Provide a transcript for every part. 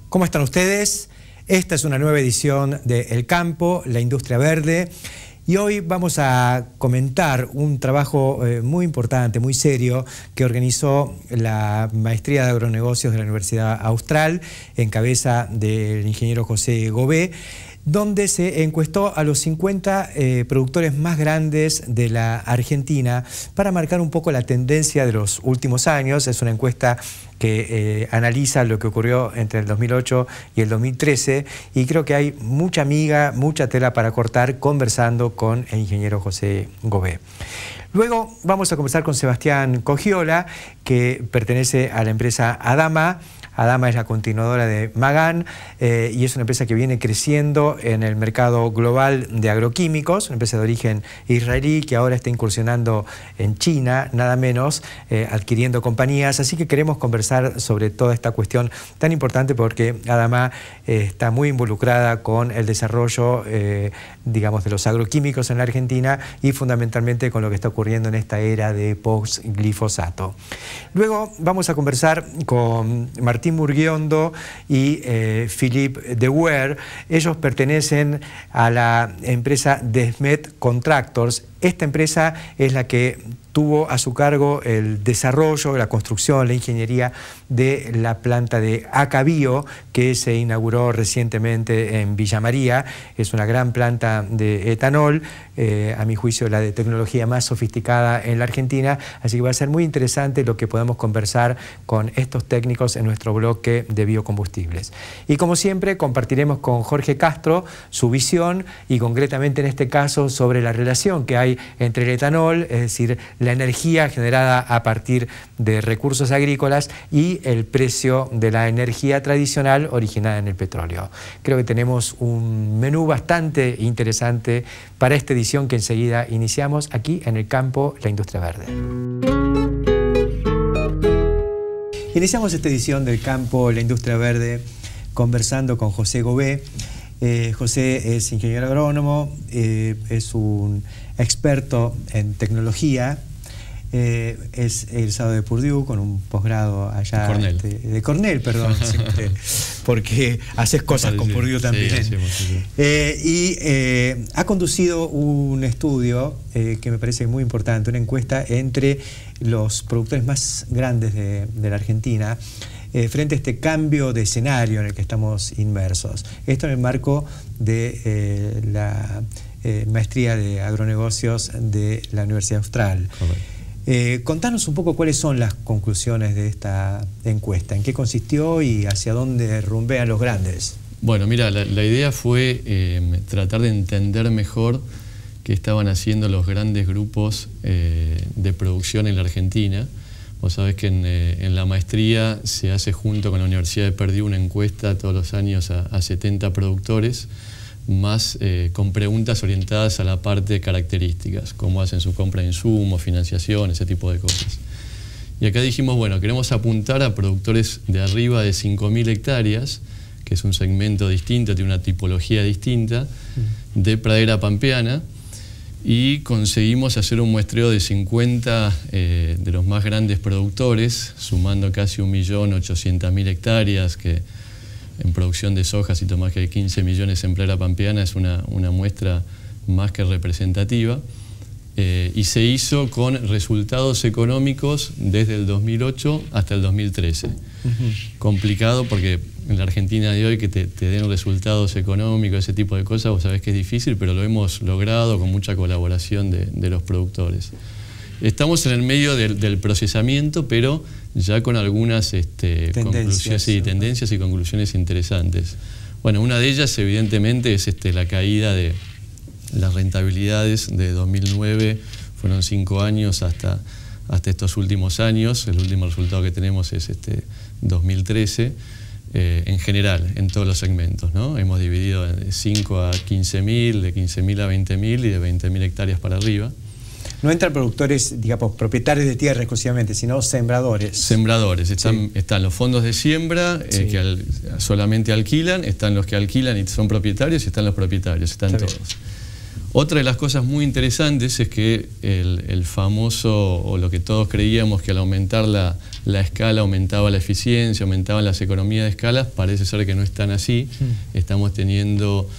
¿Cómo están ustedes? Esta es una nueva edición de El Campo, la Industria Verde. Y hoy vamos a comentar un trabajo muy importante, muy serio, que organizó la Maestría de Agronegocios de la Universidad Austral, en cabeza del ingeniero José Gové, donde se encuestó a los 50 productores más grandes de la Argentina para marcar un poco la tendencia de los últimos años. Es una encuesta que analiza lo que ocurrió entre el 2008 y el 2013 y creo que hay mucha miga, mucha tela para cortar conversando con el ingeniero José Gové. Luego vamos a conversar con Sebastián Cogiola, que pertenece a la empresa Adama. Adama es la continuadora de Magan y es una empresa que viene creciendo en el mercado global de agroquímicos, una empresa de origen israelí que ahora está incursionando en China, nada menos, adquiriendo compañías. Así que queremos conversar sobre toda esta cuestión tan importante porque Adama está muy involucrada con el desarrollo, digamos, de los agroquímicos en la Argentina y fundamentalmente con lo que está ocurriendo en esta era de post-glifosato. Luego vamos a conversar con Martín Murguiondo y Philippe de Weer. Ellos pertenecen a la empresa Desmet Contractors. Esta empresa es la que tuvo a su cargo el desarrollo, la construcción, la ingeniería de la planta de Acabio, que se inauguró recientemente en Villa María. Es una gran planta de etanol, a mi juicio la de tecnología más sofisticada en la Argentina, así que va a ser muy interesante lo que podamos conversar con estos técnicos en nuestro bloque de biocombustibles. Y como siempre compartiremos con Jorge Castro su visión y concretamente en este caso sobre la relación que hay entre el etanol, es decir, la energía generada a partir de recursos agrícolas y el precio de la energía tradicional originada en el petróleo. Creo que tenemos un menú bastante interesante para esta edición que enseguida iniciamos aquí en El Campo, la Industria Verde. Iniciamos esta edición del Campo, la Industria Verde, conversando con José Gové. José es ingeniero agrónomo, es un experto en tecnología, es egresado de Purdue con un posgrado allá Cornell. De Cornell, perdón, siempre, porque haces cosas con Purdue también. Sí, ha conducido un estudio que me parece muy importante, una encuesta entre los productores más grandes de la Argentina, frente a este cambio de escenario en el que estamos inmersos. Esto en el marco de la Maestría de Agronegocios de la Universidad Austral. Contanos un poco cuáles son las conclusiones de esta encuesta, en qué consistió y hacia dónde rumbean los grandes. Bueno, mira, la idea fue tratar de entender mejor qué estaban haciendo los grandes grupos de producción en la Argentina. Vos sabés que en la maestría se hace junto con la Universidad de Purdue una encuesta todos los años a 70 productores, más con preguntas orientadas a la parte de características, cómo hacen su compra de insumos, financiación, ese tipo de cosas. Y acá dijimos, bueno, queremos apuntar a productores de arriba de 5.000 hectáreas, que es un segmento distinto, tiene una tipología distinta, de pradera pampeana, y conseguimos hacer un muestreo de 50 de los más grandes productores, sumando casi 1.800.000 hectáreas, que en producción de sojas y más que 15 millones en pradera pampeana es una muestra más que representativa. Y se hizo con resultados económicos desde el 2008 hasta el 2013. Complicado porque en la Argentina de hoy que te den resultados económicos, ese tipo de cosas, vos sabés que es difícil, pero lo hemos logrado con mucha colaboración de los productores. Estamos en el medio del procesamiento, pero ya con algunas tendencias y conclusiones interesantes. Bueno, una de ellas evidentemente es la caída de las rentabilidades de 2009, fueron 5 años hasta estos últimos años. El último resultado que tenemos es 2013, en general, en todos los segmentos, ¿no? Hemos dividido de 5 a 15.000, de 15.000 a 20.000 y de 20.000 hectáreas para arriba. No entran productores, digamos, propietarios de tierra exclusivamente, sino sembradores. Sembradores. Están los fondos de siembra que solamente alquilan, están los que alquilan y son propietarios, y están los propietarios, están todos. Otra de las cosas muy interesantes es que el famoso, o lo que todos creíamos, que al aumentar la la escala aumentaba la eficiencia, aumentaban las economías de escala. Parece ser que no están así. Estamos teniendo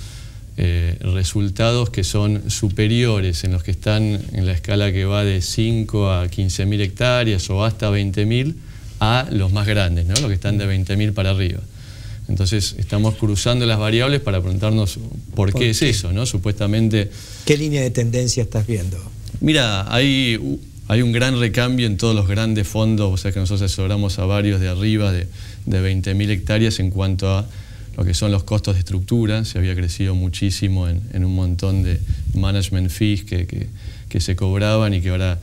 resultados que son superiores en los que están en la escala que va de 5 a 15.000 hectáreas o hasta 20.000 a los más grandes, ¿no? Los que están de 20.000 para arriba. Entonces estamos cruzando las variables para preguntarnos por qué es eso, ¿no? Supuestamente... ¿Qué línea de tendencia estás viendo? Mira, hay un gran recambio en todos los grandes fondos, o sea que nosotros asesoramos a varios de arriba de 20.000 hectáreas en cuanto a lo que son los costos de estructura. Se había crecido muchísimo en un montón de management fees que se cobraban y que ahora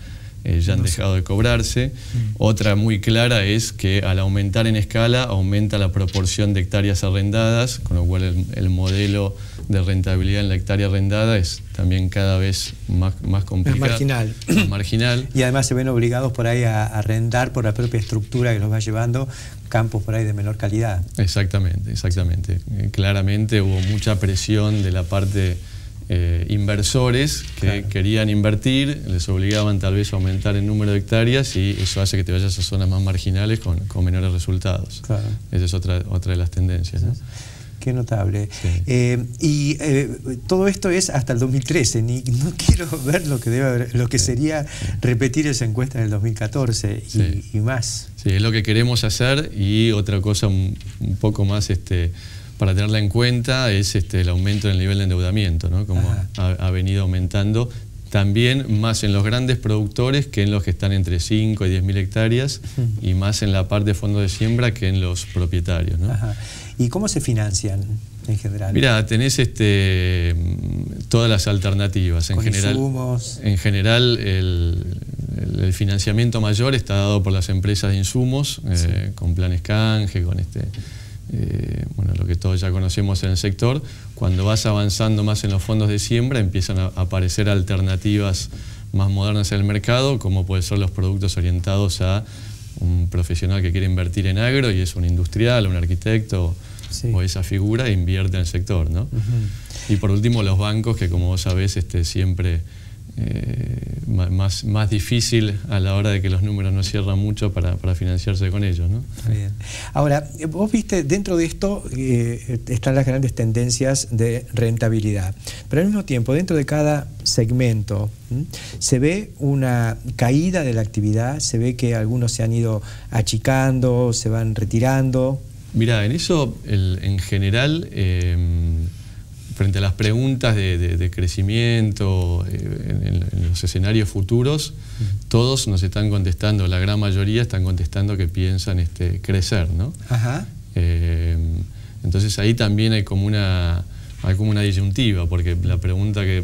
ya han dejado de cobrarse. Otra muy clara es que al aumentar en escala aumenta la proporción de hectáreas arrendadas, con lo cual el modelo de rentabilidad en la hectárea arrendada es también cada vez más complicado. Es marginal. Más marginal. Y además se ven obligados por ahí a arrendar por la propia estructura que los va llevando campos por ahí de menor calidad. Exactamente, exactamente. Claramente hubo mucha presión de la parte inversores que querían invertir, les obligaban tal vez a aumentar el número de hectáreas y eso hace que te vayas a zonas más marginales con menores resultados. Claro. Esa es otra de las tendencias, ¿no? Qué notable. Sí. Todo esto es hasta el 2013. No quiero ver lo que sería repetir esa encuesta del 2014 y más. Sí, es lo que queremos hacer. Y otra cosa un poco más para tenerla en cuenta es el aumento del nivel de endeudamiento, ¿no? Como ha venido aumentando. También más en los grandes productores que en los que están entre 5 y 10.000 hectáreas y más en la parte de fondos de siembra que en los propietarios, ¿no? ¿Y cómo se financian en general? Mira, tenés todas las alternativas. En general el financiamiento mayor está dado por las empresas de insumos, con planes canje, con bueno, lo que todos ya conocemos en el sector. Cuando vas avanzando más en los fondos de siembra empiezan a aparecer alternativas más modernas en el mercado, como pueden ser los productos orientados a un profesional que quiere invertir en agro y es un industrial, un arquitecto o esa figura e invierte en el sector, ¿no? Y por último los bancos, que como vos sabés siempre más difícil a la hora de que los números no cierran mucho para financiarse con ellos, ¿no? Bien. Ahora, vos viste, dentro de esto están las grandes tendencias de rentabilidad, pero al mismo tiempo, dentro de cada segmento, se ve una caída de la actividad, se ve que algunos se han ido achicando, se van retirando. Mirá, en eso, en general, frente a las preguntas de crecimiento en los escenarios futuros, todos nos están contestando, la gran mayoría están contestando que piensan crecer, ¿no? Entonces ahí también hay como una disyuntiva, porque la pregunta que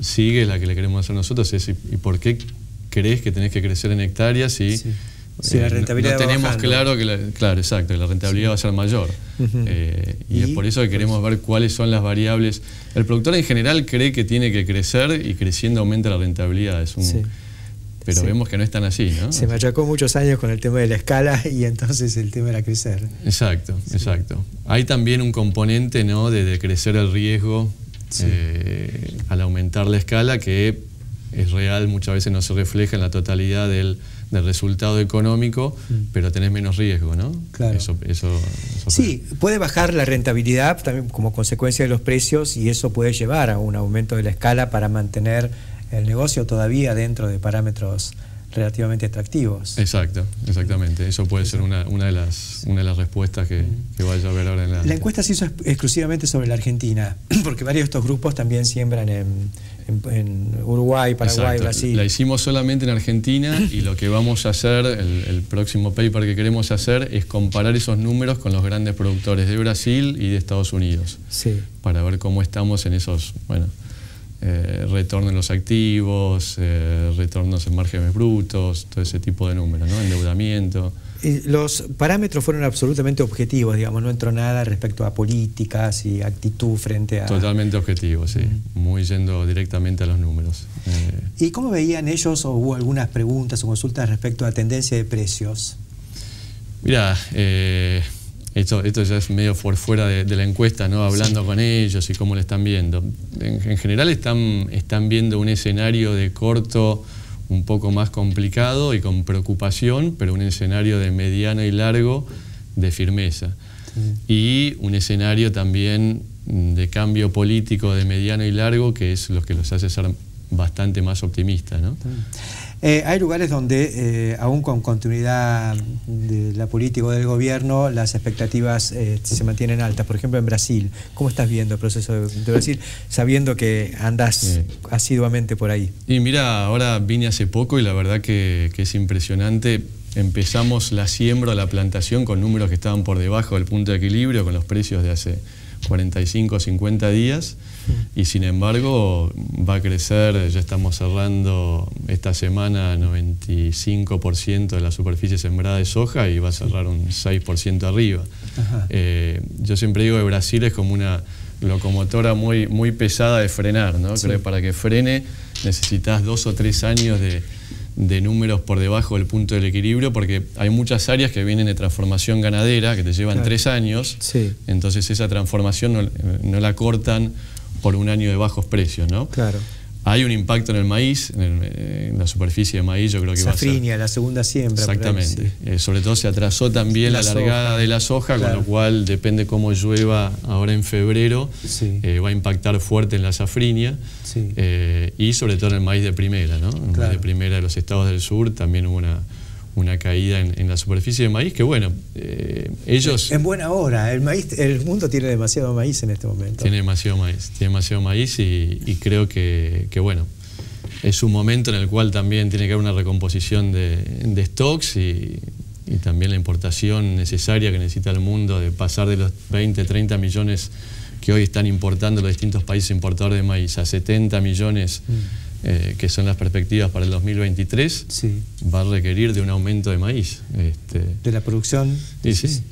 sigue, la que le queremos hacer nosotros, es ¿y por qué crees que tenés que crecer en hectáreas si la rentabilidad no tenemos claro que la rentabilidad va a ser mayor? Y es por eso que queremos ver cuáles son las variables. El productor en general cree que tiene que crecer y creciendo aumenta la rentabilidad. Pero vemos que no es tan así, ¿no? Se machacó muchos años con el tema de la escala y entonces el tema era crecer. Exacto. Hay también un componente, ¿no?, de crecer el riesgo al aumentar la escala, que es real, muchas veces no se refleja en la totalidad del resultado económico, pero tenés menos riesgo, ¿no? Claro. Sí, puede bajar la rentabilidad también como consecuencia de los precios y eso puede llevar a un aumento de la escala para mantener el negocio todavía dentro de parámetros relativamente atractivos. Exactamente. Eso puede ser una de las respuestas que vaya a ver ahora en la encuesta se hizo exclusivamente sobre la Argentina, porque varios de estos grupos también siembran en Uruguay, Paraguay, Brasil. La hicimos solamente en Argentina y lo que vamos a hacer, el próximo paper que queremos hacer es comparar esos números con los grandes productores de Brasil y de Estados Unidos, para ver cómo estamos en esos, retorno en los activos, retornos en márgenes brutos, todo ese tipo de números, ¿no? Endeudamiento. Los parámetros fueron absolutamente objetivos, digamos, no entró nada respecto a políticas y actitud frente a... Totalmente objetivos, sí, muy yendo directamente a los números. ¿Y cómo veían ellos, o hubo algunas preguntas o consultas respecto a tendencia de precios? Mira, esto ya es medio por fuera de la encuesta, ¿no? Hablando con ellos y cómo lo están viendo. En general están viendo un escenario de corto, un poco más complicado y con preocupación, pero un escenario de mediano y largo de firmeza. Y un escenario también de cambio político de mediano y largo, que es lo que los hace ser bastante más optimistas, ¿no? Hay lugares donde, aún con continuidad de la política o del gobierno, las expectativas se mantienen altas. Por ejemplo, en Brasil. ¿Cómo estás viendo el proceso de Brasil, sabiendo que andas asiduamente por ahí? Y mira, ahora vine hace poco y la verdad que es impresionante. Empezamos la siembra, la plantación con números que estaban por debajo del punto de equilibrio, con los precios de hace 45 o 50 días, y sin embargo va a crecer. Ya estamos cerrando esta semana 95% de la superficie sembrada de soja y va a cerrar un 6% arriba. Yo siempre digo que Brasil es como una locomotora muy pesada de frenar, ¿no? Creo que para que frene necesitas 2 o 3 años de números por debajo del punto del equilibrio, porque hay muchas áreas que vienen de transformación ganadera que te llevan 3 años, entonces esa transformación no la cortan por un año de bajos precios, ¿no? Hay un impacto en el maíz, en la superficie de maíz, yo creo que safrinha, la segunda siembra. Exactamente. Sobre todo se atrasó también la largada de la soja, con lo cual depende cómo llueva ahora en febrero, va a impactar fuerte en la safrinha, y sobre todo en el maíz de primera, ¿no? En el maíz de primera de los estados del sur también hubo una caída en la superficie de maíz, que bueno, ellos... En buena hora, el mundo tiene demasiado maíz en este momento. Tiene demasiado maíz y creo que bueno, es un momento en el cual también tiene que haber una recomposición de stocks y también la importación necesaria que necesita el mundo, de pasar de los 20, 30 millones que hoy están importando los distintos países importadores de maíz a 70 millones que son las perspectivas para el 2023, va a requerir de un aumento de maíz. ¿De la producción? Sí.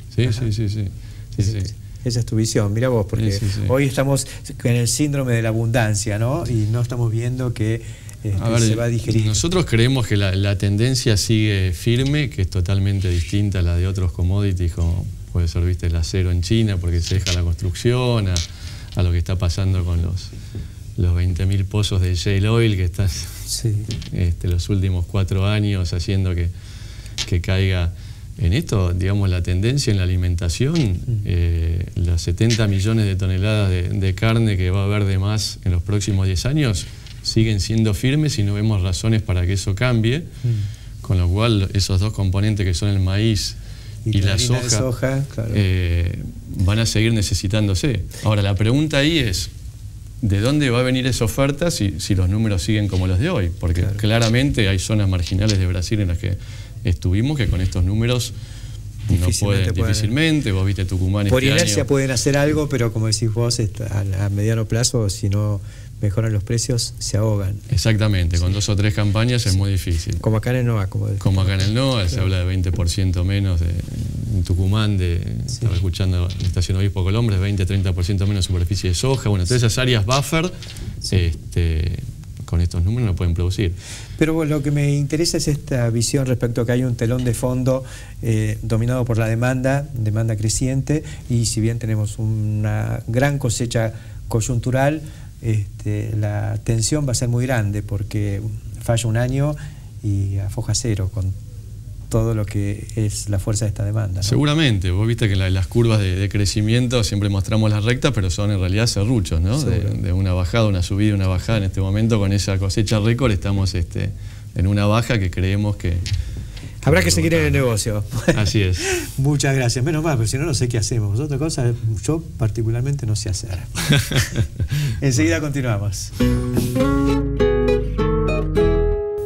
Esa es tu visión, mira vos, porque hoy estamos en el síndrome de la abundancia, ¿no? Y no estamos viendo que se va a digerir. Nosotros creemos que la tendencia sigue firme, que es totalmente distinta a la de otros commodities, como puede ser, viste, el acero en China, porque se deja la construcción, a lo que está pasando con los 20.000 pozos de shale oil que están los últimos 4 años haciendo que caiga en esto, digamos, la tendencia en la alimentación. Las 70 millones de toneladas de carne que va a haber de más en los próximos 10 años siguen siendo firmes y no vemos razones para que eso cambie, con lo cual esos dos componentes que son el maíz y la soja van a seguir necesitándose. Ahora, la pregunta ahí es: ¿de dónde va a venir esa oferta si los números siguen como los de hoy? Porque claramente hay zonas marginales de Brasil en las que estuvimos que con estos números difícilmente. Vos viste Tucumán por inercia pueden hacer algo, pero como decís vos, a mediano plazo, si no mejoran los precios, se ahogan. Exactamente, con 2 o 3 campañas es muy difícil. Como acá en el NOA. Como acá en el NOA, se habla de 20% menos en Tucumán, estaba escuchando la estación Obispo Colombres, 20-30% menos superficie de soja. Bueno, todas esas áreas buffer, con estos números no pueden producir. Pero bueno, lo que me interesa es esta visión respecto a que hay un telón de fondo dominado por la demanda creciente, y si bien tenemos una gran cosecha coyuntural, la tensión va a ser muy grande porque falla un año y afoja cero con todo lo que es la fuerza de esta demanda, ¿no? Seguramente, vos viste que las curvas de crecimiento siempre mostramos las rectas, pero son en realidad serruchos, ¿no? De una bajada, una subida, una bajada. En este momento, con esa cosecha récord, estamos en una baja que creemos que... Habrá que seguir en el negocio. Así es. Muchas gracias. Menos mal, porque si no, no sé qué hacemos. Otra cosa, yo particularmente no sé hacer. Enseguida continuamos.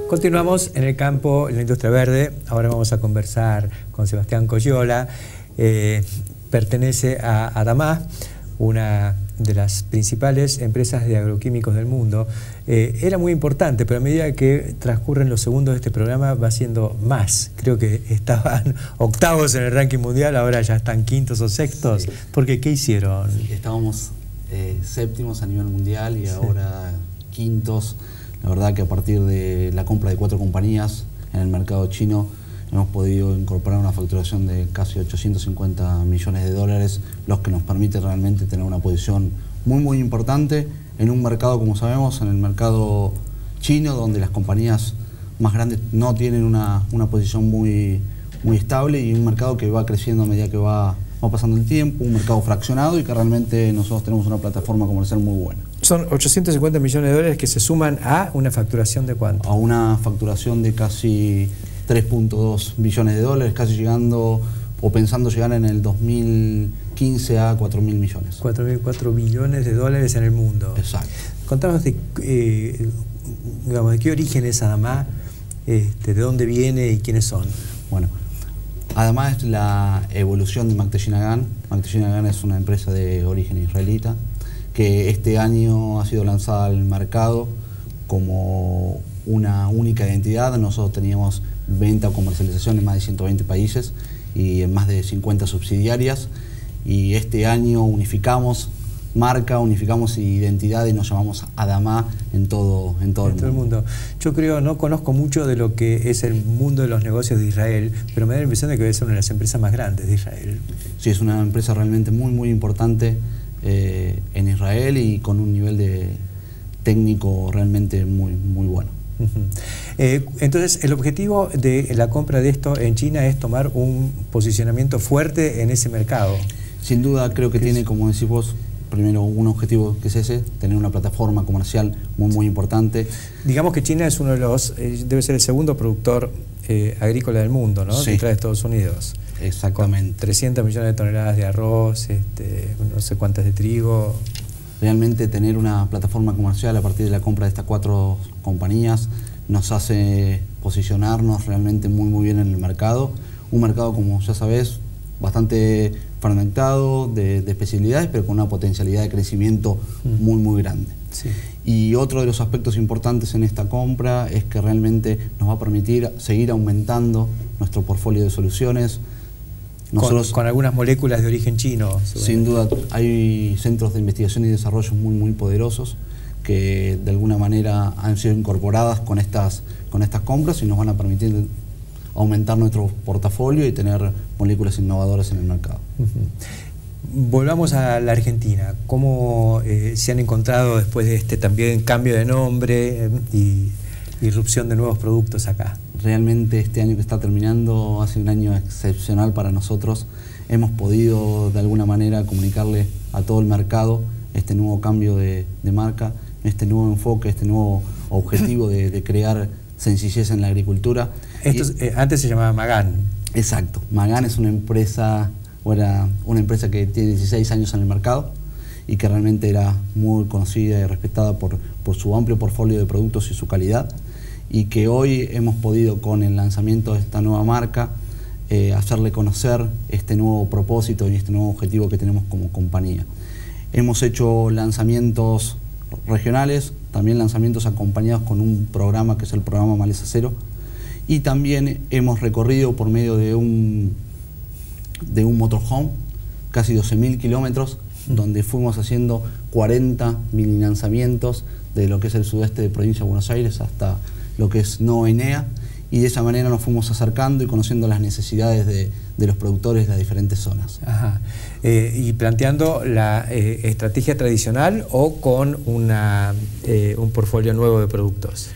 Continuamos en el campo, en la industria verde. Ahora vamos a conversar con Sebastián Coyola. Pertenece a Adamá, una de las principales empresas de agroquímicos del mundo. Era muy importante, pero a medida que transcurren los segundos de este programa va siendo más. Creo que estaban octavos en el ranking mundial, ahora ya están quintos o sextos. Porque ¿qué hicieron? Estábamos séptimos a nivel mundial y ahora quintos. La verdad que a partir de la compra de 4 compañías en el mercado chino hemos podido incorporar una facturación de casi 850 millones de dólares, lo que nos permite realmente tener una posición muy importante en un mercado, como sabemos, en el mercado chino, donde las compañías más grandes no tienen una posición muy estable, y un mercado que va creciendo a medida que va pasando el tiempo, un mercado fraccionado, y que realmente nosotros tenemos una plataforma comercial muy buena. Son 850 millones de dólares que se suman a una facturación de ¿cuánto? A una facturación de casi 3.2 billones de dólares, casi llegando o pensando llegar en el 2015 a 4.000 millones. 4 billones de dólares en el mundo. Exacto. Contanos de qué origen es Adama, de dónde viene y quiénes son. Bueno, Adama es la evolución de Makteshinagan. Makteshinagan es una empresa de origen israelita que este año ha sido lanzada al mercado como una única identidad. Nosotros teníamos venta o comercialización en más de 120 países y en más de 50 subsidiarias, y este año unificamos marca, unificamos identidad y nos llamamos Adama en todo el mundo. Yo creo, no conozco mucho de lo que es el mundo de los negocios de Israel, pero me da la impresión de que debe ser una de las empresas más grandes de Israel. Sí, es una empresa realmente muy importante en Israel, y con un nivel de técnico realmente muy bueno. Entonces, el objetivo de la compra de esto en China es tomar un posicionamiento fuerte en ese mercado. Sin duda, creo que tiene, como decís vos, primero un objetivo que es ese, tener una plataforma comercial muy importante. Digamos que China es uno de los, debe ser el segundo productor agrícola del mundo, ¿no? Sí. Detrás de Estados Unidos. Exactamente. Con 300 millones de toneladas de arroz, no sé cuántas de trigo. Realmente tener una plataforma comercial a partir de la compra de estas 4 compañías nos hace posicionarnos realmente muy bien en el mercado. Un mercado, como ya sabés, bastante fragmentado de especialidades, pero con una potencialidad de crecimiento muy grande. Sí. Y otro de los aspectos importantes en esta compra es que realmente nos va a permitir seguir aumentando nuestro portfolio de soluciones. Nosotros, con algunas moléculas de origen chino. Sin duda, hay centros de investigación y desarrollo muy poderosos que de alguna manera han sido incorporadas con estas compras, y nos van a permitir aumentar nuestro portafolio y tener moléculas innovadoras en el mercado. Volvamos a la Argentina. ¿Cómo se han encontrado después de este también cambio de nombre y irrupción de nuevos productos acá? Realmente este año que está terminando ha sido un año excepcional para nosotros. Hemos podido de alguna manera comunicarle a todo el mercado este nuevo cambio de marca, este nuevo enfoque, este nuevo objetivo de crear sencillez en la agricultura. Antes se llamaba Magan. Exacto. Magan es una empresa, era una empresa que tiene 16 años en el mercado y que realmente era muy conocida y respetada por su amplio portfolio de productos y su calidad, y que hoy hemos podido, con el lanzamiento de esta nueva marca, hacerle conocer este nuevo propósito y este nuevo objetivo que tenemos como compañía. Hemos hecho lanzamientos regionales, también lanzamientos acompañados con un programa que es el programa Maleza Cero, y también hemos recorrido por medio de un motorhome casi 12.000 kilómetros, donde fuimos haciendo 40 mini lanzamientos de lo que es el sudeste de provincia de Buenos Aires hasta lo que es No Enea, y de esa manera nos fuimos acercando y conociendo las necesidades de los productores de las diferentes zonas. Ajá. ¿Y planteando la estrategia tradicional o con un portfolio nuevo de productos?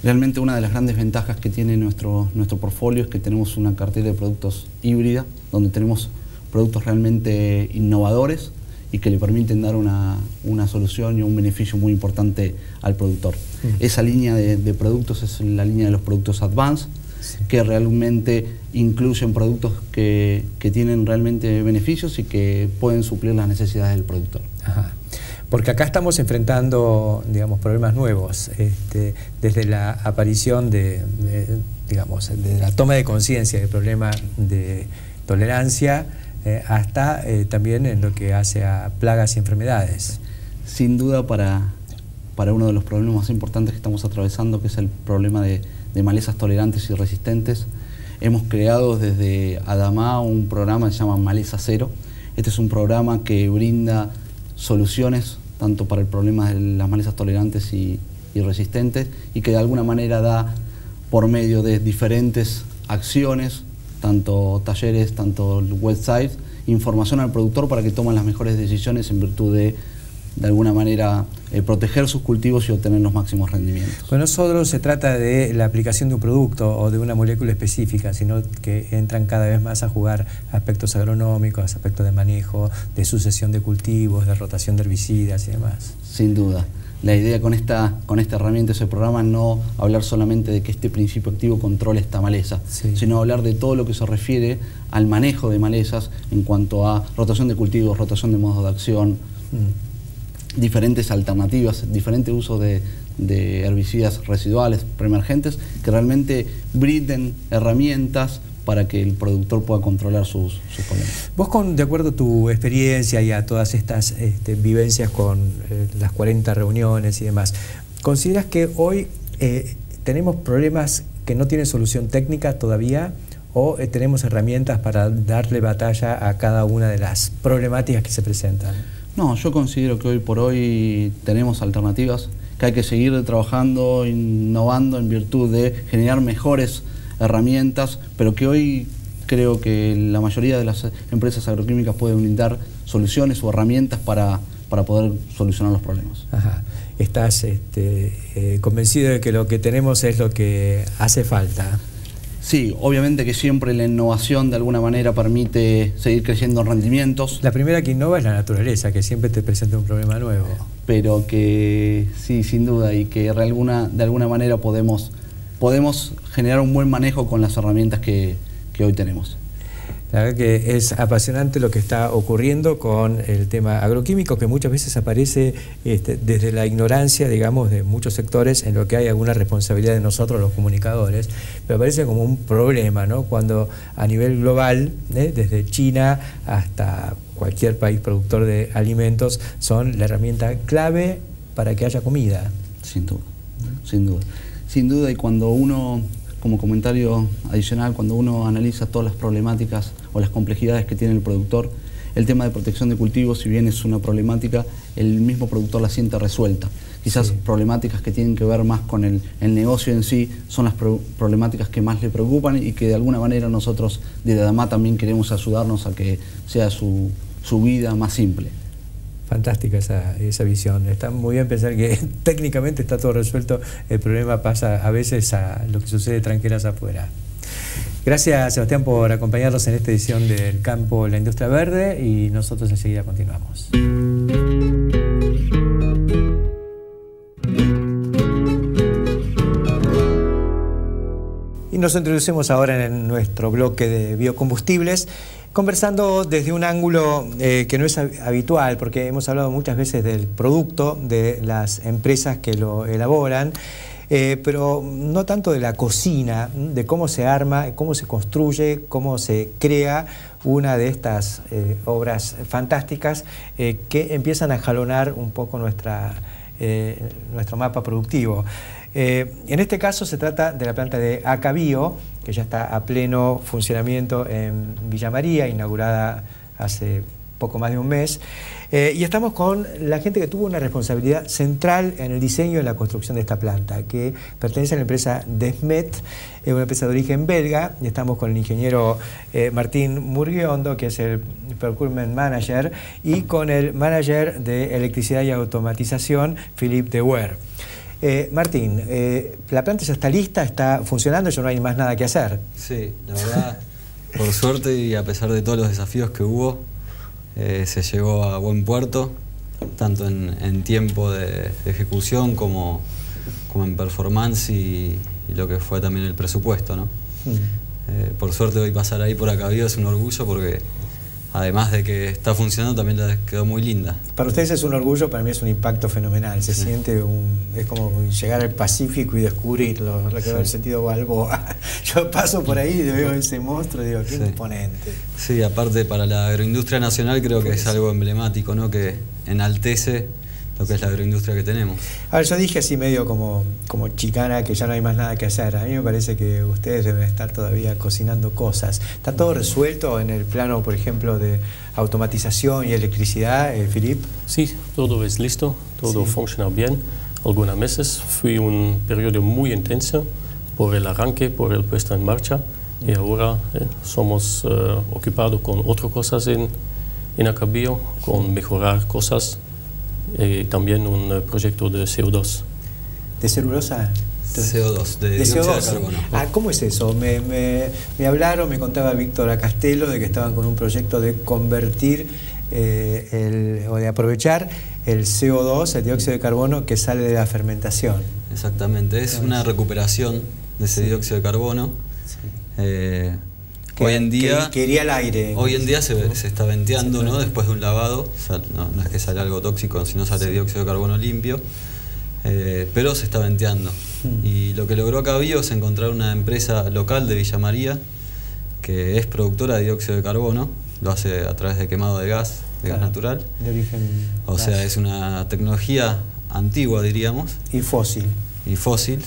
Realmente una de las grandes ventajas que tiene nuestro portfolio es que tenemos una cartera de productos híbrida, donde tenemos productos realmente innovadores y que le permiten dar una solución y un beneficio muy importante al productor. Esa línea de productos es la línea de los productos Advanced, que realmente incluyen productos que tienen realmente beneficios y que pueden suplir las necesidades del productor. Ajá. Porque acá estamos enfrentando, digamos, problemas nuevos, desde la aparición de la toma de conciencia del problema de tolerancia hasta también en lo que hace a plagas y enfermedades. Sin duda, para uno de los problemas más importantes que estamos atravesando, que es el problema de malezas tolerantes y resistentes, hemos creado desde Adama un programa que se llama Maleza Cero. Este es un programa que brinda soluciones tanto para el problema de las malezas tolerantes y resistentes, y que de alguna manera da, por medio de diferentes acciones, tanto talleres, tanto websites, información al productor para que tome las mejores decisiones en virtud de de alguna manera proteger sus cultivos y obtener los máximos rendimientos. Pues no solo se trata de la aplicación de un producto o de una molécula específica, sino que entran cada vez más a jugar aspectos agronómicos, aspectos de manejo, de sucesión de cultivos, de rotación de herbicidas y demás. Sin duda. La idea con esta herramienta, ese programa, no hablar solamente de que este principio activo controle esta maleza, sino hablar de todo lo que se refiere al manejo de malezas en cuanto a rotación de cultivos, rotación de modos de acción, diferentes alternativas, diferentes usos de herbicidas residuales, preemergentes, que realmente brinden herramientas para que el productor pueda controlar sus problemas. Vos, de acuerdo a tu experiencia y a todas estas vivencias con las 40 reuniones y demás, ¿consideras que hoy tenemos problemas que no tienen solución técnica todavía o tenemos herramientas para darle batalla a cada una de las problemáticas que se presentan? No, yo considero que hoy por hoy tenemos alternativas, que hay que seguir trabajando, innovando en virtud de generar mejores herramientas, pero que hoy creo que la mayoría de las empresas agroquímicas pueden brindar soluciones o herramientas para poder solucionar los problemas. Ajá. ¿Estás convencido de que lo que tenemos es lo que hace falta? Sí, obviamente que siempre la innovación de alguna manera permite seguir creciendo en rendimientos. La primera que innova es la naturaleza, que siempre te presenta un problema nuevo. Pero que sí, sin duda, y que de alguna manera podemos generar un buen manejo con las herramientas que hoy tenemos. La verdad que es apasionante lo que está ocurriendo con el tema agroquímico, que muchas veces aparece desde la ignorancia, digamos, de muchos sectores, en lo que hay alguna responsabilidad de nosotros los comunicadores, pero aparece como un problema, ¿no? Cuando a nivel global, desde China hasta cualquier país productor de alimentos, son la herramienta clave para que haya comida. Sin duda, sin duda. Sin duda, y cuando uno, como comentario adicional, cuando uno analiza todas las problemáticas o las complejidades que tiene el productor, el tema de protección de cultivos, si bien es una problemática, el mismo productor la siente resuelta. Quizás problemáticas que tienen que ver más con el negocio en sí son las problemáticas que más le preocupan y que de alguna manera nosotros desde ADAMA también queremos ayudarnos a que sea su vida más simple. Fantástica esa visión. Está muy bien pensar que técnicamente está todo resuelto, el problema pasa a veces a lo que sucede tranqueras afuera. Gracias, Sebastián, por acompañarnos en esta edición del Campo, la Industria Verde, y nosotros enseguida continuamos. Y nos introducimos ahora en nuestro bloque de biocombustibles, conversando desde un ángulo que no es habitual, porque hemos hablado muchas veces del producto, de las empresas que lo elaboran, pero no tanto de la cocina, de cómo se arma, cómo se construye, cómo se crea una de estas obras fantásticas que empiezan a jalonar un poco nuestro mapa productivo. En este caso se trata de la planta de Acabio, que ya está a pleno funcionamiento en Villa María, inaugurada hace poco más de un mes, y estamos con la gente que tuvo una responsabilidad central en el diseño y en la construcción de esta planta, que pertenece a la empresa Desmet, una empresa de origen belga, y estamos con el ingeniero Martín Murguiondo, que es el Procurement Manager, y con el Manager de Electricidad y Automatización, Philippe de Weer. Martín, la planta ya está lista, está funcionando, ya no hay más nada que hacer. Sí, la verdad, por suerte y a pesar de todos los desafíos que hubo, se llegó a buen puerto, tanto en tiempo de ejecución como en performance y lo que fue también el presupuesto, ¿no? Por suerte hoy pasar ahí por Acabio es un orgullo porque además de que está funcionando, también la quedó muy linda. Para ustedes es un orgullo, para mí es un impacto fenomenal. Se siente es como llegar al Pacífico y descubrirlo, lo que va el sentido Balboa. Yo paso por ahí y veo ese monstruo y digo, qué imponente. Sí, aparte para la agroindustria nacional creo que es algo emblemático, ¿no? Que enaltece lo que es la agroindustria que tenemos. A ver, yo dije así medio como chicana que ya no hay más nada que hacer. A mí me parece que ustedes deben estar todavía cocinando cosas. ¿Está todo resuelto en el plano, por ejemplo, de automatización y electricidad, Philippe? Sí, todo es listo, todo funciona bien. Algunos meses fue un periodo muy intenso por el arranque, por el puesto en marcha, y ahora somos ocupados con otras cosas en Acabio, con mejorar cosas también un proyecto de CO2. ¿De celulosa? CO2, de dióxido de carbono. Ah, ¿cómo es eso? Me hablaron, me contaba Víctor Castelo de que estaban con un proyecto de convertir o de aprovechar el CO2, el dióxido de carbono que sale de la fermentación. Exactamente, es una recuperación de ese dióxido de carbono. Hoy en día que iría al aire. Hoy en día se está venteando, ¿no? Después de un lavado, o sea, no es que sale algo tóxico, sino sale dióxido de carbono limpio, pero se está venteando. Y lo que logró Acabío es encontrar una empresa local de Villa María que es productora de dióxido de carbono, lo hace a través de quemado de gas natural. De origen o gas. sea, es una tecnología antigua, diríamos. Y fósil. Y fósil.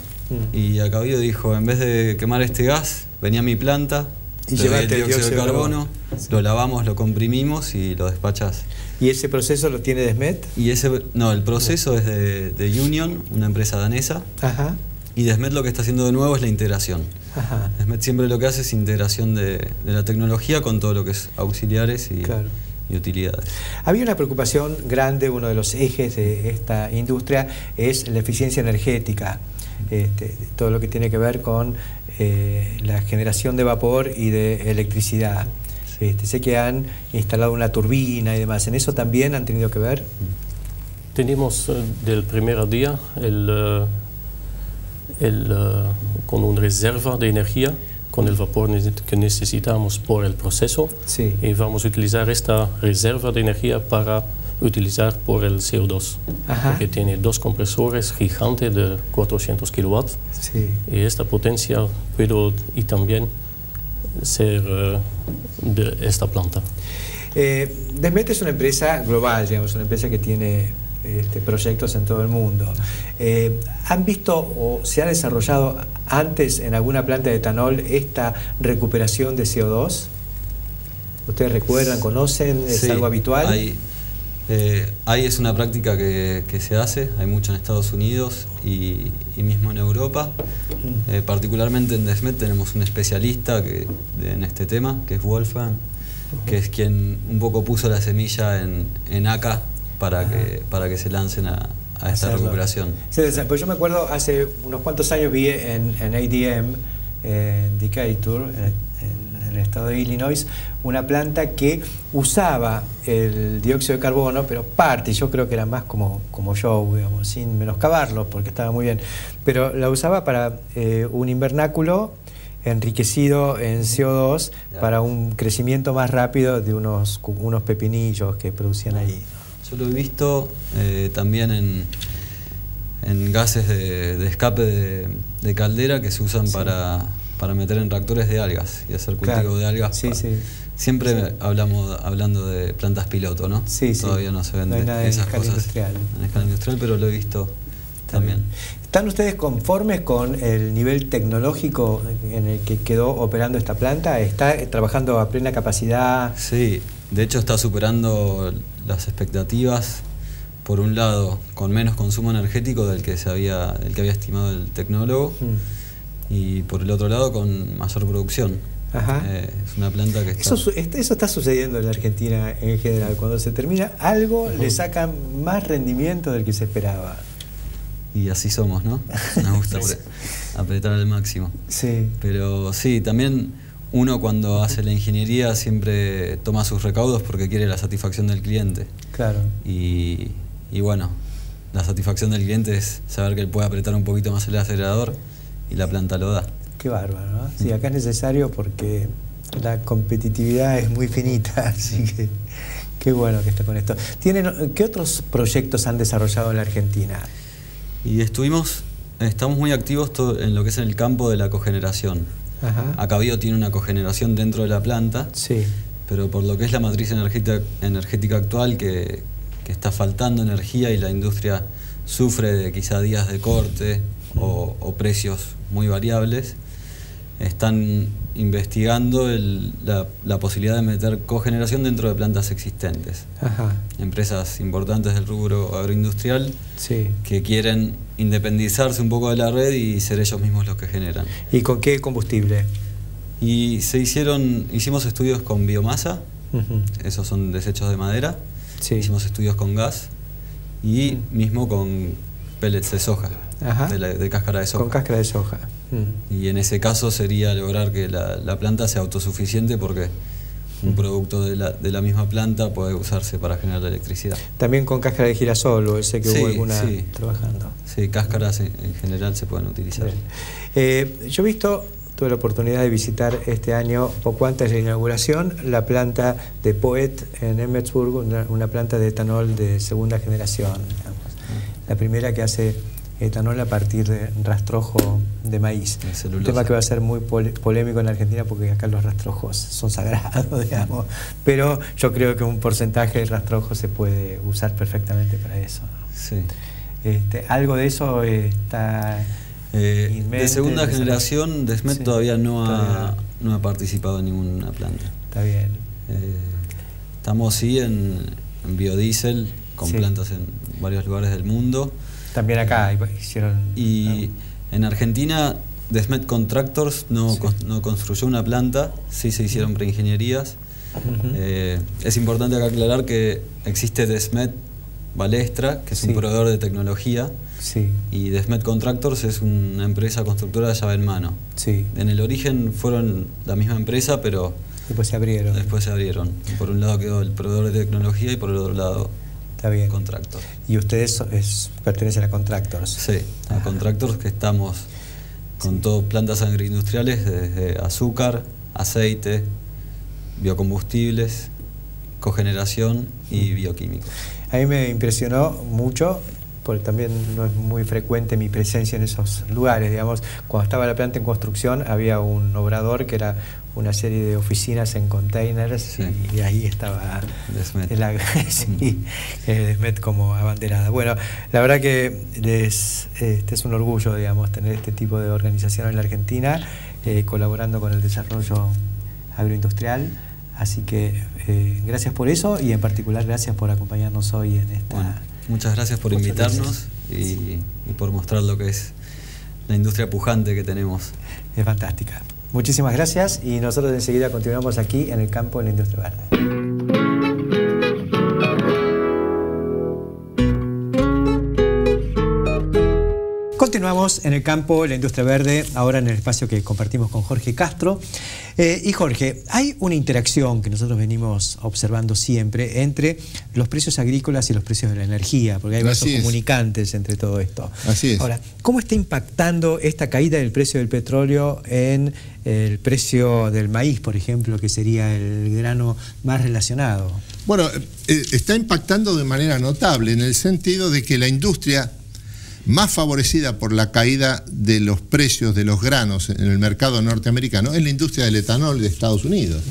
Y Acabío dijo, en vez de quemar este gas, venía a mi planta, y le doy el dióxido de carbono, lo lavamos, lo comprimimos y lo despachás. ¿Y ese proceso lo tiene Desmet? Y el proceso es de Union, una empresa danesa. Ajá. Y Desmet lo que está haciendo de nuevo es la integración. Ajá. Desmet siempre lo que hace es integración de la tecnología con todo lo que es auxiliares y utilidades. Había una preocupación grande, uno de los ejes de esta industria es la eficiencia energética. Todo lo que tiene que ver con la generación de vapor y de electricidad. Sé que han instalado una turbina y demás. ¿En eso también han tenido que ver? Tenemos del primer día con una reserva de energía, con el vapor que necesitamos por el proceso. Sí. Y vamos a utilizar esta reserva de energía para utilizar por el CO2. Ajá. Que tiene 2 compresores gigantes de 400 kilowatts. Sí. Y esta potencia puede y también ser de esta planta. Desmet es una empresa global, digamos, una empresa que tiene proyectos en todo el mundo. ¿Han visto o se ha desarrollado antes en alguna planta de etanol esta recuperación de CO2? ¿Ustedes recuerdan, conocen? ¿Es algo habitual? Ahí es una práctica que se hace, hay mucho en Estados Unidos y mismo en Europa. Particularmente en Desmet tenemos un especialista en este tema, que es Wolfgang, que es quien un poco puso la semilla en ACA para que se lancen a esta recuperación. Sí, pues yo me acuerdo, hace unos cuantos años vi en ADM, en Decatur, en el estado de Illinois, una planta que usaba el dióxido de carbono, pero yo creo que era más como show, digamos, sin menoscabarlo, porque estaba muy bien, pero la usaba para un invernáculo enriquecido en CO2 para un crecimiento más rápido de unos pepinillos que producían ahí. Yo lo he visto también en gases de escape de caldera que se usan para meter en reactores de algas y hacer cultivo de algas. Siempre hablando de plantas piloto, ¿no? Todavía no se venden esas cosas en escala industrial, pero lo he visto también. ¿Están ustedes conformes con el nivel tecnológico en el que quedó operando esta planta? ¿Está trabajando a plena capacidad? Sí, de hecho está superando las expectativas, por un lado con menos consumo energético del que había estimado el tecnólogo, y por el otro lado con mayor producción. Es una planta que está... Eso está sucediendo en la Argentina en general. Cuando se termina algo, le sacan más rendimiento del que se esperaba. Y así somos, ¿no? Nos gusta apretar al máximo. Sí. Pero sí, también uno cuando hace la ingeniería siempre toma sus recaudos porque quiere la satisfacción del cliente. Claro. Y bueno, la satisfacción del cliente es saber que él puede apretar un poquito más el acelerador y la planta lo da. Qué bárbaro, ¿no? Sí, acá es necesario porque la competitividad es muy finita, así que qué bueno que está con esto. ¿Qué otros proyectos han desarrollado en la Argentina? Y estamos muy activos en lo que es en el campo de la cogeneración. Acabío tiene una cogeneración dentro de la planta, pero por lo que es la matriz energética actual, que está faltando energía y la industria sufre de quizá días de corte o precios muy variables, están investigando la posibilidad de meter cogeneración dentro de plantas existentes. Empresas importantes del rubro agroindustrial que quieren independizarse un poco de la red y ser ellos mismos los que generan. ¿Y con qué combustible? Y hicimos estudios con biomasa, esos son desechos de madera, hicimos estudios con gas y mismo con pellets de soja, de cáscara de soja. Con cáscara de soja. Y en ese caso sería lograr que la planta sea autosuficiente, porque un producto de la misma planta puede usarse para generar electricidad. También con cáscara de girasol, o sé que hubo alguna trabajando. Sí, cáscaras en general se pueden utilizar. Yo he visto, tuve la oportunidad de visitar este año, poco antes de la inauguración, la planta de Poet en Emmetsburg, una planta de etanol de segunda generación, digamos. La primera que hace etanol a partir de rastrojo de maíz. Un tema que va a ser muy polémico en Argentina, porque acá los rastrojos son sagrados, digamos, pero yo creo que un porcentaje del rastrojo se puede usar perfectamente para eso, ¿no? Sí. Algo de eso está de segunda generación, Desmet todavía no ha participado en ninguna planta. Está bien. Estamos sí en biodiesel, con plantas en varios lugares del mundo. También acá hicieron... Y en Argentina, Desmet Contractors no construyó una planta, sí se hicieron preingenierías. Es importante acá aclarar que existe Desmet Balestra, que es un proveedor de tecnología, y Desmet Contractors es una empresa constructora de llave en mano. En el origen fueron la misma empresa, pero después se abrieron. Por un lado quedó el proveedor de tecnología y por el otro lado Está bien. Contractors. ¿Y ustedes pertenecen a Contractors? Sí, a Contractors, que estamos con todo plantas agroindustriales, desde azúcar, aceite, biocombustibles, cogeneración y bioquímicos. A mí me impresionó mucho, porque también no es muy frecuente mi presencia en esos lugares, digamos. Cuando estaba la planta en construcción había un obrador que era una serie de oficinas en containers, y ahí estaba Desmet. Desmet como abanderada. Bueno, la verdad que es un orgullo, digamos, tener este tipo de organización en la Argentina, colaborando con el desarrollo agroindustrial. Así que gracias por eso, y en particular gracias por acompañarnos hoy en esta... Bueno, muchas gracias por invitarnos y por mostrar lo que es la industria pujante que tenemos. Es fantástica. Muchísimas gracias, y nosotros enseguida continuamos aquí en el campo de la industria verde. Continuamos en el campo, la industria verde, ahora en el espacio que compartimos con Jorge Castro. Y Jorge, hay una interacción que nosotros venimos observando siempre entre los precios agrícolas y los precios de la energía, porque hay vasos comunicantes entre todo esto. Así es. Ahora, ¿cómo está impactando esta caída del precio del petróleo en el precio del maíz, por ejemplo, que sería el grano más relacionado? Bueno, está impactando de manera notable, en el sentido de que la industria más favorecida por la caída de los precios de los granos en el mercado norteamericano es la industria del etanol de Estados Unidos.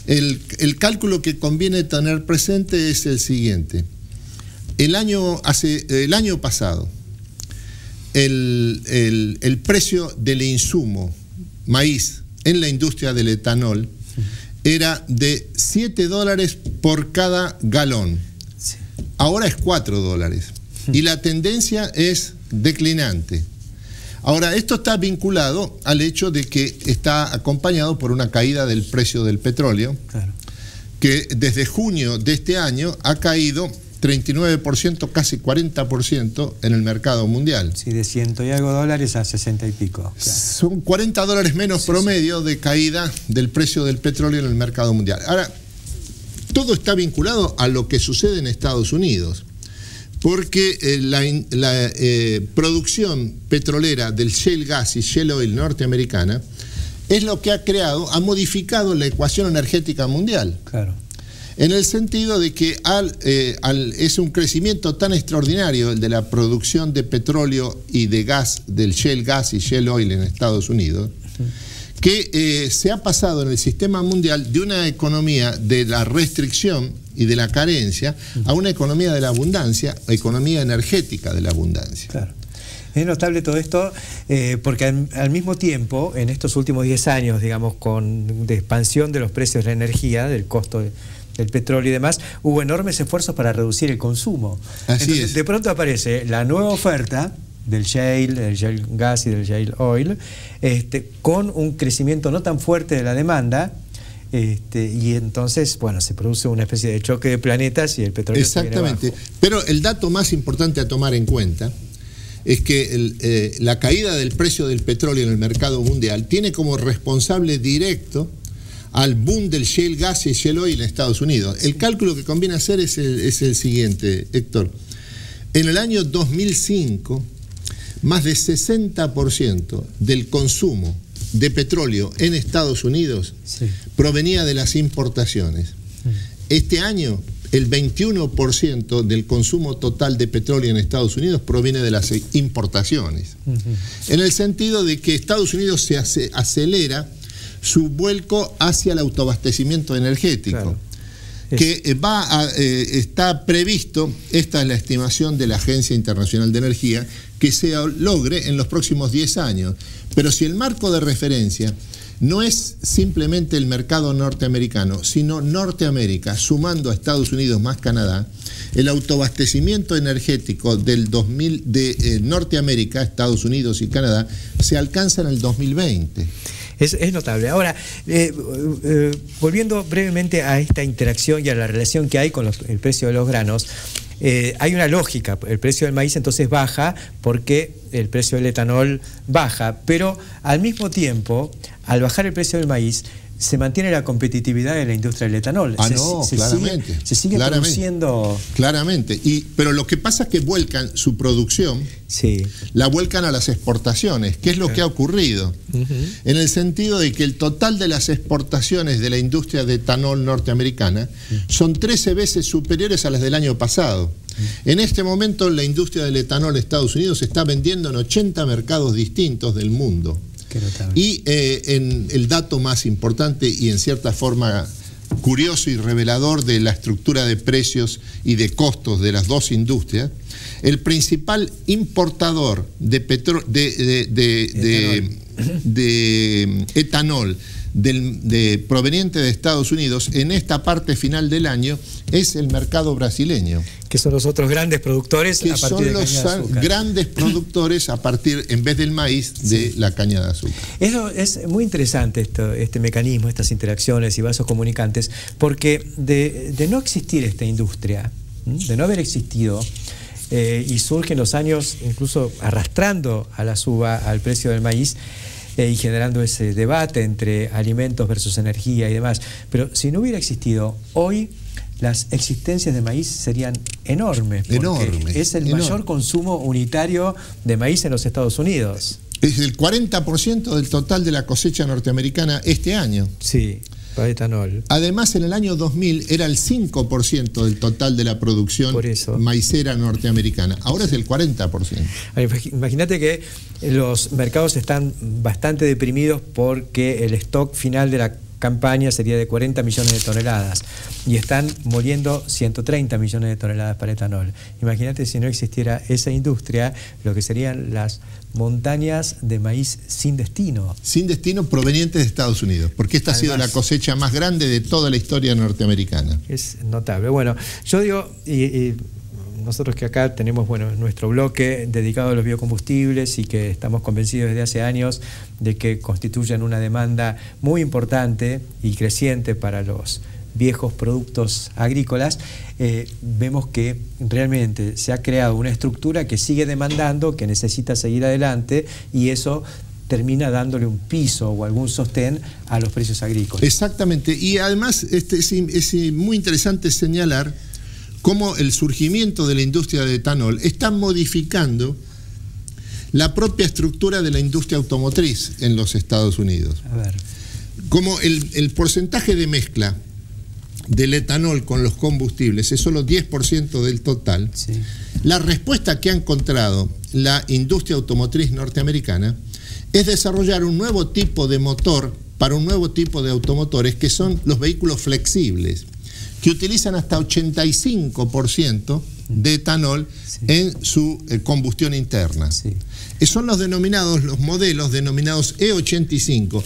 El cálculo que conviene tener presente es el siguiente. El año pasado, el precio del insumo maíz en la industria del etanol era de $7 por cada galón. Ahora es $4. Y la tendencia es declinante. Ahora, esto está vinculado al hecho de que está acompañado por una caída del precio del petróleo, que desde junio de este año ha caído 39%, casi 40% en el mercado mundial. Sí, de $100 y algo a 60 y pico. Son $40 menos promedio de caída del precio del petróleo en el mercado mundial. Ahora, todo está vinculado a lo que sucede en Estados Unidos, porque la producción petrolera del shale gas y shale oil norteamericana es lo que ha modificado la ecuación energética mundial. Claro. En el sentido de que es un crecimiento tan extraordinario el de la producción de petróleo y de gas, del shale gas y shale oil en Estados Unidos, que se ha pasado en el sistema mundial de una economía de la restricción y de la carencia a una economía de la abundancia, economía energética de la abundancia. Claro. Es notable todo esto porque al mismo tiempo, en estos últimos 10 años, digamos, de expansión de los precios de la energía, del costo del petróleo y demás, hubo enormes esfuerzos para reducir el consumo. Entonces, de pronto aparece la nueva oferta del shale gas y del shale oil, con un crecimiento no tan fuerte de la demanda, y entonces, bueno, se produce una especie de choque de planetas y el petróleo exactamente. se viene abajo. Pero el dato más importante a tomar en cuenta es que la caída del precio del petróleo en el mercado mundial tiene como responsable directo al boom del shale gas y shale oil en Estados Unidos. El cálculo que conviene hacer es el siguiente, Héctor. En el año 2005, más de 60% del consumo de petróleo en Estados Unidos provenía de las importaciones. Este año, el 21% del consumo total de petróleo en Estados Unidos proviene de las importaciones. En el sentido de que Estados Unidos se acelera su vuelco hacia el autoabastecimiento energético. Claro. Que está previsto, esta es la estimación de la Agencia Internacional de Energía, que se logre en los próximos 10 años. Pero si el marco de referencia no es simplemente el mercado norteamericano, sino Norteamérica, sumando a Estados Unidos más Canadá, el autoabastecimiento energético de Norteamérica, Estados Unidos y Canadá, se alcanza en el 2020. Es notable. Ahora, volviendo brevemente a esta interacción y a la relación que hay con el precio de los granos, hay una lógica. El precio del maíz entonces baja porque el precio del etanol baja, pero al mismo tiempo, al bajar el precio del maíz, se mantiene la competitividad de la industria del etanol. Claramente. Se sigue produciendo. Claramente. Pero lo que pasa es que vuelcan su producción, la vuelcan a las exportaciones. ¿Qué es lo que ha ocurrido? En el sentido de que el total de las exportaciones de la industria de etanol norteamericana son 13 veces superiores a las del año pasado. En este momento la industria del etanol de Estados Unidos se está vendiendo en 80 mercados distintos del mundo. Y en el dato más importante y en cierta forma curioso y revelador de la estructura de precios y de costos de las dos industrias, el principal importador de etanol proveniente de Estados Unidos en esta parte final del año es el mercado brasileño. Que son los otros grandes productores a partir de caña de azúcar. Son los grandes productores a partir, en vez del maíz, de la caña de azúcar. Es muy interesante este mecanismo, estas interacciones y vasos comunicantes, porque de no existir esta industria, de no haber existido, y surge en los años incluso arrastrando a la suba al precio del maíz, y generando ese debate entre alimentos versus energía y demás. Pero si no hubiera existido, hoy las existencias de maíz serían enormes, porque es el mayor consumo unitario de maíz en los Estados Unidos. Es el 40% del total de la cosecha norteamericana este año. Sí, para etanol. Además, en el año 2000 era el 5% del total de la producción maicera norteamericana. Ahora es el 40%. Imagínate que los mercados están bastante deprimidos porque el stock final de la campaña sería de 40 millones de toneladas y están moliendo 130 millones de toneladas para etanol. Imagínate si no existiera esa industria, lo que serían las montañas de maíz sin destino. Sin destino provenientes de Estados Unidos, porque esta ha sido la cosecha más grande de toda la historia norteamericana. Es notable. Bueno, yo digo, nosotros que acá tenemos nuestro bloque dedicado a los biocombustibles y que estamos convencidos desde hace años de que constituyen una demanda muy importante y creciente para los viejos productos agrícolas, vemos que realmente se ha creado una estructura que sigue demandando, que necesita seguir adelante, y eso termina dándole un piso o algún sostén a los precios agrícolas. Exactamente, y además es muy interesante señalar cómo el surgimiento de la industria de etanol está modificando la propia estructura de la industria automotriz en los Estados Unidos. A ver. Como el porcentaje de mezcla del etanol con los combustibles es solo 10% del total, la respuesta que ha encontrado la industria automotriz norteamericana es desarrollar un nuevo tipo de motor para un nuevo tipo de automotores, que son los vehículos flexibles, que utilizan hasta 85% de etanol en su combustión interna. Son los modelos denominados E85.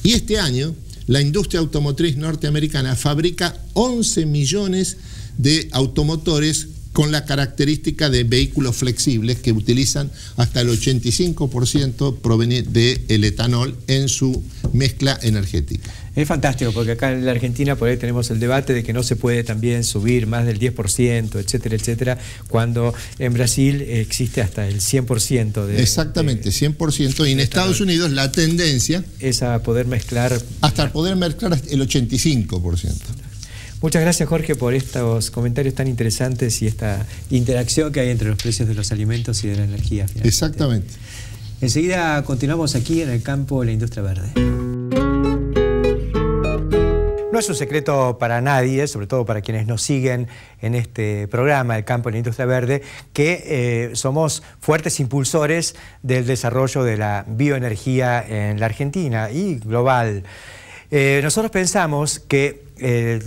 Y este año la industria automotriz norteamericana fabrica 11 millones de automotores con la característica de vehículos flexibles que utilizan hasta el 85% del etanol en su mezcla energética. Es fantástico, porque acá en la Argentina por ahí tenemos el debate de que no se puede también subir más del 10%, etcétera, etcétera, cuando en Brasil existe hasta el 100% de... Exactamente, 100%. Y en Estados Unidos la tendencia es a poder mezclar... Hasta poder mezclar el 85%. Muchas gracias, Jorge, por estos comentarios tan interesantes y esta interacción que hay entre los precios de los alimentos y de la energía. Finalmente. Exactamente. Enseguida continuamos aquí en el campo de la industria verde. No es un secreto para nadie, sobre todo para quienes nos siguen en este programa, El Campo de la Industria Verde, que somos fuertes impulsores del desarrollo de la bioenergía en la Argentina y global. Nosotros pensamos que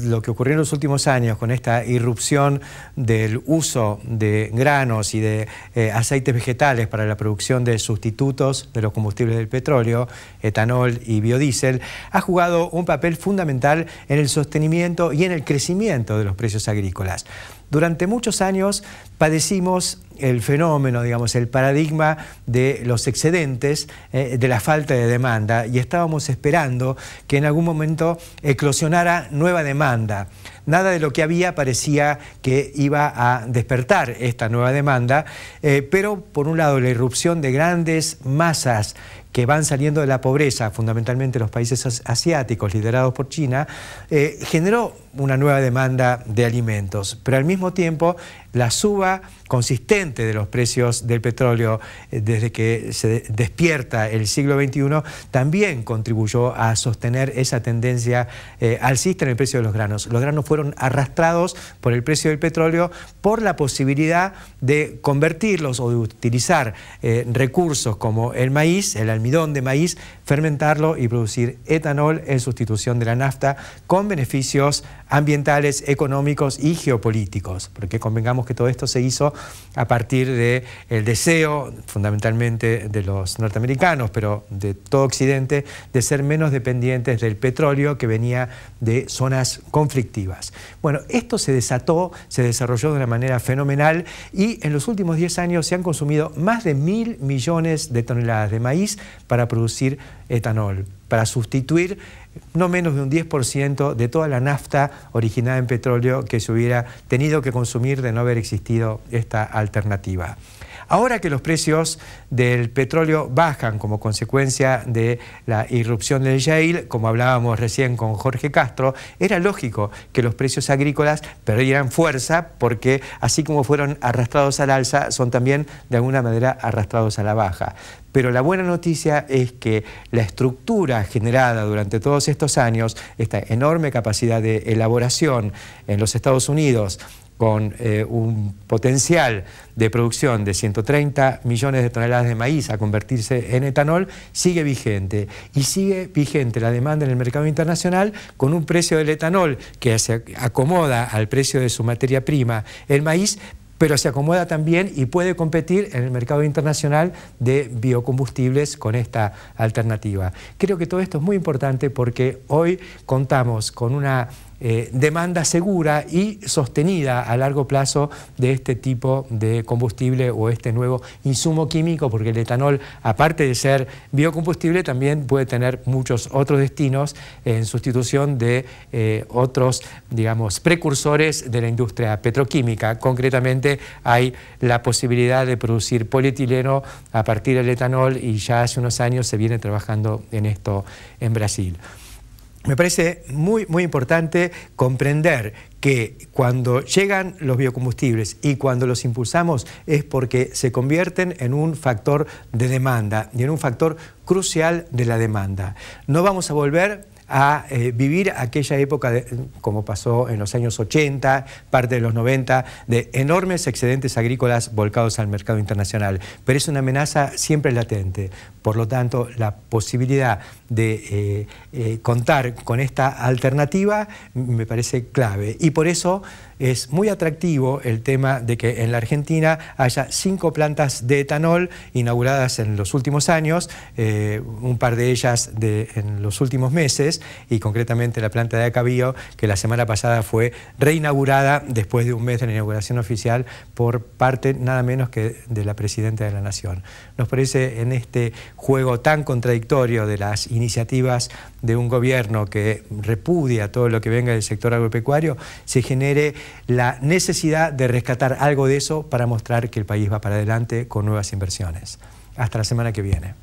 lo que ocurrió en los últimos años con esta irrupción del uso de granos y de aceites vegetales para la producción de sustitutos de los combustibles del petróleo, etanol y biodiesel, ha jugado un papel fundamental en el sostenimiento y en el crecimiento de los precios agrícolas. Durante muchos años padecimos el fenómeno, digamos, el paradigma de los excedentes, de la falta de demanda, y estábamos esperando que en algún momento eclosionara nueva demanda. Nada de lo que había parecía que iba a despertar esta nueva demanda, pero por un lado la irrupción de grandes masas que van saliendo de la pobreza, fundamentalmente los países asiáticos liderados por China, generó una nueva demanda de alimentos, pero al mismo tiempo la suba consistente de los precios del petróleo desde que se despierta el siglo XXI también contribuyó a sostener esa tendencia alcista en el precio de los granos. Los granos fueron arrastrados por el precio del petróleo por la posibilidad de convertirlos o de utilizar recursos como el maíz, el almidón de maíz, fermentarlo y producir etanol en sustitución de la nafta con beneficios ambientales, económicos y geopolíticos, porque convengamos que todo esto se hizo a partir del deseo, fundamentalmente de los norteamericanos, pero de todo Occidente, de ser menos dependientes del petróleo que venía de zonas conflictivas. Bueno, esto se desató, se desarrolló de una manera fenomenal y en los últimos 10 años se han consumido más de 1.000 millones de toneladas de maíz para producir etanol, para sustituir no menos de un 10% de toda la nafta originada en petróleo que se hubiera tenido que consumir de no haber existido esta alternativa. Ahora que los precios del petróleo bajan como consecuencia de la irrupción del shale, como hablábamos recién con Jorge Castro, era lógico que los precios agrícolas perdieran fuerza porque así como fueron arrastrados al alza, son también de alguna manera arrastrados a la baja. Pero la buena noticia es que la estructura generada durante todos estos años, esta enorme capacidad de elaboración en los Estados Unidos, con un potencial de producción de 130 millones de toneladas de maíz a convertirse en etanol, sigue vigente. Y sigue vigente la demanda en el mercado internacional con un precio del etanol que se acomoda al precio de su materia prima, el maíz, pero se acomoda también y puede competir en el mercado internacional de biocombustibles con esta alternativa. Creo que todo esto es muy importante porque hoy contamos con una demanda segura y sostenida a largo plazo de este tipo de combustible o este nuevo insumo químico, porque el etanol, aparte de ser biocombustible, también puede tener muchos otros destinos en sustitución de otros, digamos, precursores de la industria petroquímica. Concretamente, hay la posibilidad de producir polietileno a partir del etanol y ya hace unos años se viene trabajando en esto en Brasil. Me parece muy importante comprender que cuando llegan los biocombustibles y cuando los impulsamos es porque se convierten en un factor de demanda y en un factor crucial de la demanda. No vamos a volver a vivir aquella época, como pasó en los años 80, parte de los 90, de enormes excedentes agrícolas volcados al mercado internacional. Pero es una amenaza siempre latente. Por lo tanto, la posibilidad de contar con esta alternativa me parece clave. Y por eso es muy atractivo el tema de que en la Argentina haya 5 plantas de etanol inauguradas en los últimos años, un par de ellas en los últimos meses, plantas y concretamente la planta de Acabío, que la semana pasada fue reinaugurada después de un mes de la inauguración oficial por parte nada menos que de la Presidenta de la Nación. Nos parece en este juego tan contradictorio de las iniciativas de un gobierno que repudia todo lo que venga del sector agropecuario, se genere la necesidad de rescatar algo de eso para mostrar que el país va para adelante con nuevas inversiones. Hasta la semana que viene.